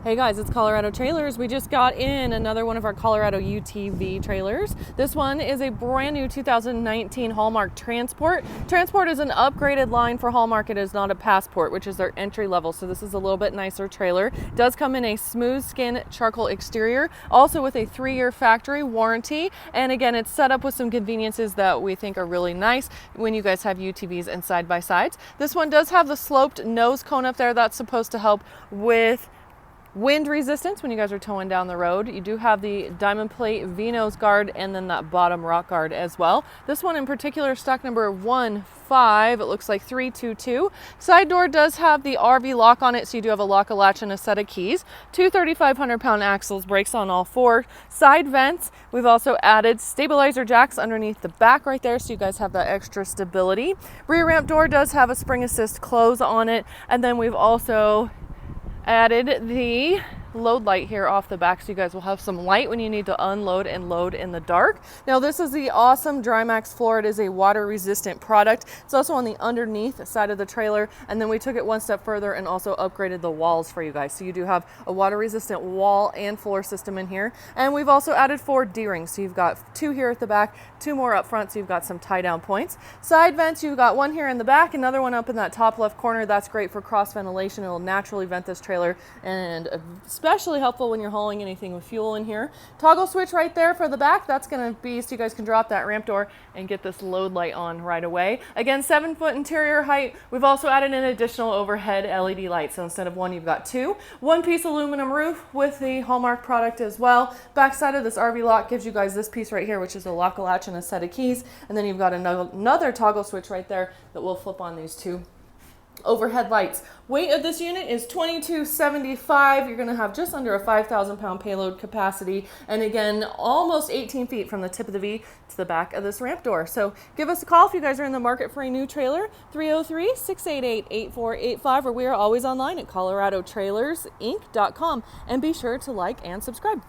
Hey guys, it's Colorado Trailers. We just got in another one of our Colorado UTV trailers. This one is a brand new 2019 Haulmark Transport. Transport is an upgraded line for Haulmark. It is not a Passport, which is their entry level. So this is a little bit nicer trailer. It does come in a smooth skin charcoal exterior, also with a 3-year factory warranty. And again, it's set up with some conveniences that we think are really nice when you guys have UTVs and side-by-sides. This one does have the sloped nose cone up there. That's supposed to help with wind resistance when you guys are towing down the road. You do have the diamond plate V-nose guard and then that bottom rock guard as well. This one in particular, stock number 15, it looks like 322. Side door does have the RV lock on it, so you do have a lock, a latch, and a set of keys. Two 3,500-pound axles, brakes on all 4. Side vents, we've also added stabilizer jacks underneath the back right there, so you guys have that extra stability. Rear ramp door does have a spring assist close on it, and then we've also added the load light here off the back, so you guys will have some light when you need to unload and load in the dark. Now this is the awesome Drymax floor. It is a water resistant product. It's also on the underneath side of the trailer, and then we took it one step further and also upgraded the walls for you guys, so you do have a water resistant wall and floor system in here. And we've also added 4 D-rings, so you've got 2 here at the back, 2 more up front, so you've got some tie down points. Side vents, you've got 1 here in the back, another one up in that top left corner. That's great for cross ventilation. It'll naturally vent this trailer, and especially helpful when you're hauling anything with fuel in here. Toggle switch right there for the back. That's going to be so you guys can drop that ramp door and get this load light on right away. Again, 7-foot interior height. We've also added an additional overhead LED light. So instead of 1, you've got 2. 1-piece aluminum roof with the Haulmark product as well. Back side of this RV lock gives you guys this piece right here, which is a lock, a latch, and a set of keys. And then you've got another toggle switch right there that will flip on these 2 overhead lights. Weight of this unit is 2275. You're going to have just under a 5,000-pound payload capacity, and again, almost 18 feet from the tip of the V to the back of this ramp door. So give us a call if you guys are in the market for a new trailer, 303-688-8485, or we are always online at coloradotrailersinc.com, and be sure to like and subscribe.